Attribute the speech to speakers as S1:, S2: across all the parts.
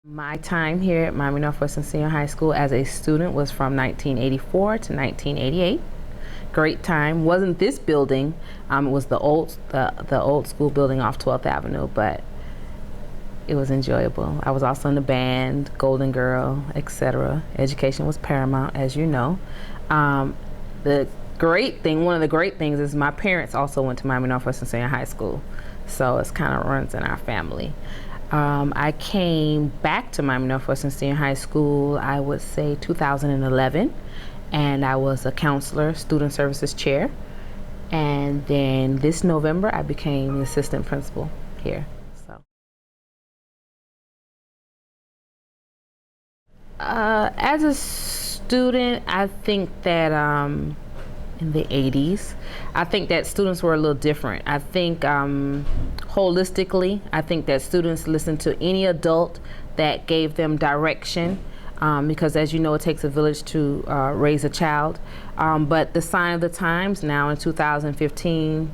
S1: My time here at Miami Northwestern Senior High School as a student was from 1984 to 1988. Great time. Wasn't this building? It was the old school building off 12th Avenue, but it was enjoyable. I was also in the band, Golden Girl, etc. Education was paramount, as you know. The great thing, one of the great things, is my parents also went to Miami Northwestern Senior High School, so it's kind of runs in our family. I came back to Miami Northwestern Senior High School, I would say 2011, and I was a counselor, student services chair. And then this November, I became the assistant principal here. So, as a student, I think that in the 80s. I think that students were a little different. I think holistically, I think that students listened to any adult that gave them direction, because as you know, it takes a village to raise a child. But the sign of the times now in 2015,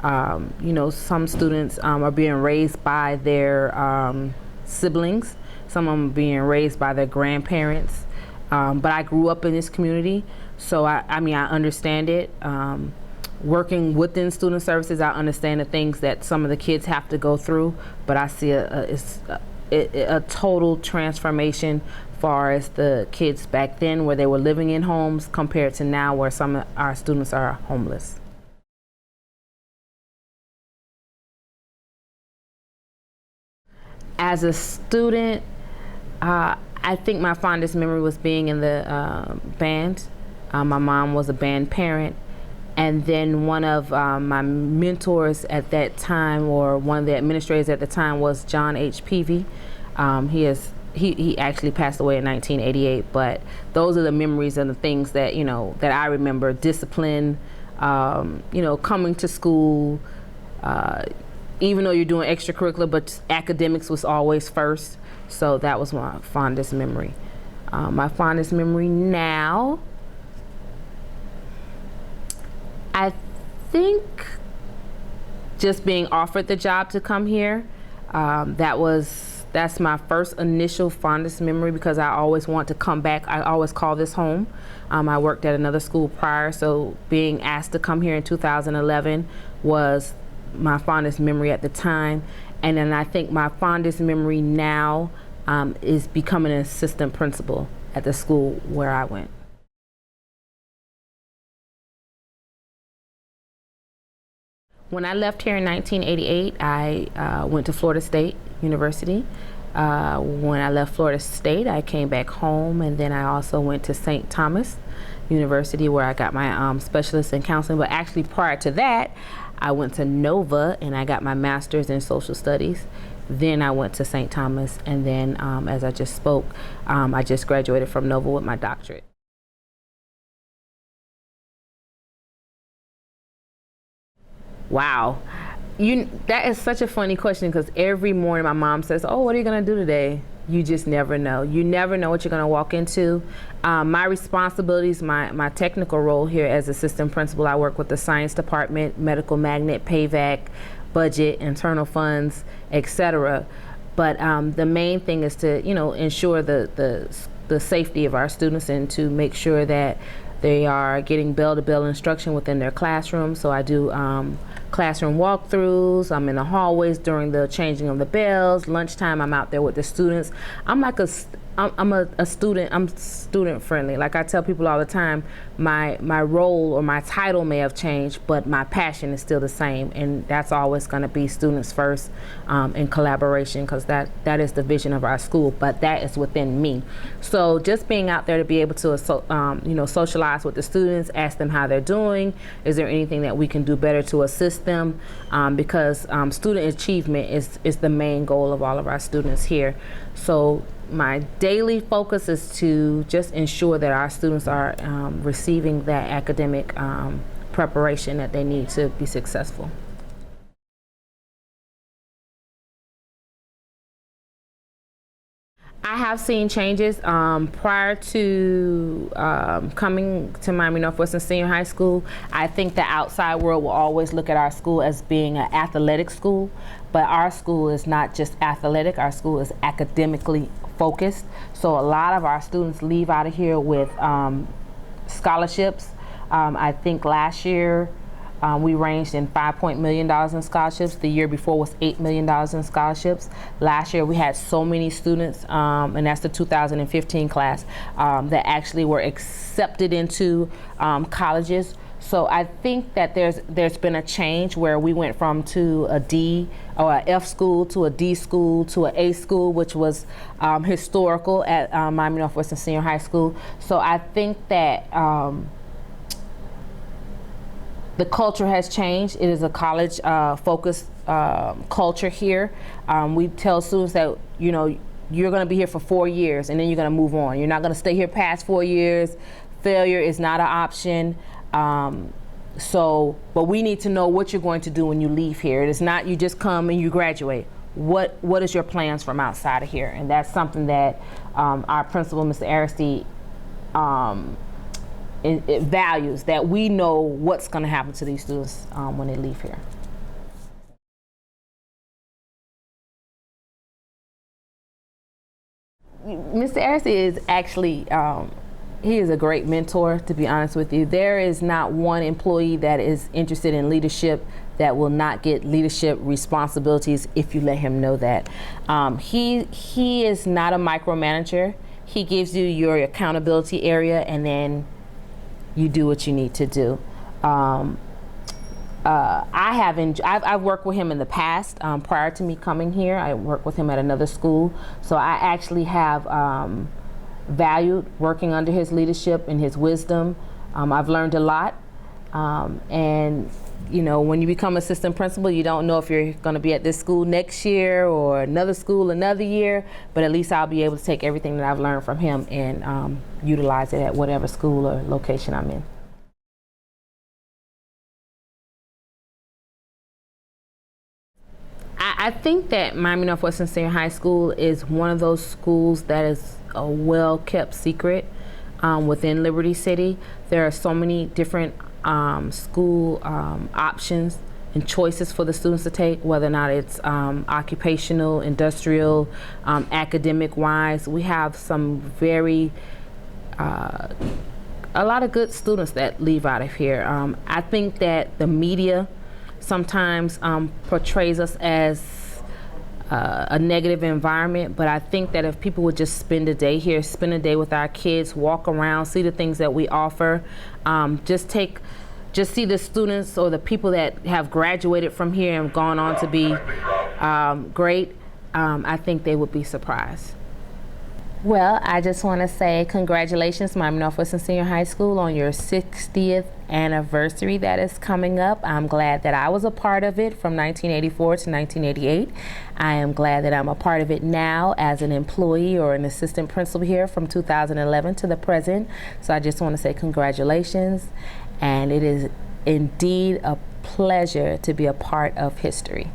S1: some students are being raised by their siblings. Some of them are being raised by their grandparents. But I grew up in this community, so I mean, I understand it. Working within student services, I understand the things that some of the kids have to go through, but I see a total transformation far as the kids back then where they were living in homes compared to now where some of our students are homeless. As a student, I think my fondest memory was being in the band. My mom was a band parent, and then one of my mentors at that time, or one of the administrators at the time, was John H. Peavy. He actually passed away in 1988, but those are the memories and the things that that I remember. Discipline, coming to school, even though you're doing extracurricular, but academics was always first. So that was my fondest memory. My fondest memory now, I think just being offered the job to come here. That's my first initial fondest memory, because I always want to come back. I always call this home. I worked at another school prior, so being asked to come here in 2011 was my fondest memory at the time. And then I think my fondest memory now is becoming an assistant principal at the school where I went. When I left here in 1988, I went to Florida State University. When I left Florida State, I came back home, and then I also went to St. Thomas University, where I got my specialist in counseling. But actually, prior to that, I went to Nova and I got my master's in social studies. Then I went to St. Thomas, and then as I just spoke, I just graduated from Nova with my doctorate. Wow. That is such a funny question, because every morning my mom says, "Oh, what are you going to do today?" You just never know. You never know what you're going to walk into. My responsibilities, my technical role here as assistant principal, I work with the science department, medical magnet, PAVAC, budget, internal funds, etc. But the main thing is to ensure the safety of our students, and to make sure that they are getting bell-to-bell instruction within their classroom. So I do classroom walkthroughs. I'm in the hallways during the changing of the bells. Lunchtime, I'm out there with the students. I'm like I'm a student. I'm student friendly. Like I tell people all the time, my role or my title may have changed, but my passion is still the same, and that's always going to be students first, in collaboration, because that is the vision of our school. But that is within me. So just being out there to be able to socialize with the students, ask them how they're doing. Is there anything that we can do better to assist them? Because student achievement is the main goal of all of our students here. So my daily focus is to just ensure that our students are receiving that academic preparation that they need to be successful. I have seen changes. Prior to coming to Miami Northwestern Senior High School, I think the outside world will always look at our school as being an athletic school, but our school is not just athletic, our school is academically focused. So a lot of our students leave out of here with scholarships. I think last year we ranged in $5 million in scholarships. The year before was $8 million in scholarships. Last year we had so many students, and that's the 2015 class, that actually were accepted into colleges. So I think that there's been a change where we went from to a D or a F school to a D school to an A school, which was historical at Miami Northwestern Senior High School. So I think that the culture has changed. It is a college focused culture here. We tell students that, you know, you're going to be here for 4 years and then you're going to move on. You're not going to stay here past 4 years. Failure is not an option. But we need to know what you're going to do when you leave here. It is not you just come and you graduate. What is your plans from outside of here? And that's something that our principal, Mr. Aristide, it values, that we know what's going to happen to these students when they leave here. Mr. Aristide is actually, he is a great mentor, to be honest with you. There is not one employee that is interested in leadership that will not get leadership responsibilities if you let him know that. He is not a micromanager. He gives you your accountability area and then you do what you need to do. I've worked with him in the past. Prior to me coming here, I worked with him at another school. So I actually have valued working under his leadership and his wisdom. I've learned a lot. And you know, when you become assistant principal, you don't know if you're going to be at this school next year or another school another year, but at least I'll be able to take everything that I've learned from him and utilize it at whatever school or location I'm in. I think that Miami Northwestern Senior High School is one of those schools that is a well-kept secret within Liberty City. There are so many different school options and choices for the students to take, whether or not it's occupational, industrial, academic-wise. We have some very, a lot of good students that leave out of here. I think that the media sometimes portrays us as a negative environment, but I think that if people would just spend a day here, spend a day with our kids, walk around, see the things that we offer, just see the students or the people that have graduated from here and gone on to be great, I think they would be surprised. Well, I just want to say congratulations, Miami Northwestern Senior High School, on your 60th anniversary that is coming up. I'm glad that I was a part of it from 1984 to 1988. I am glad that I'm a part of it now as an employee or an assistant principal here from 2011 to the present. So I just want to say congratulations, and it is indeed a pleasure to be a part of history.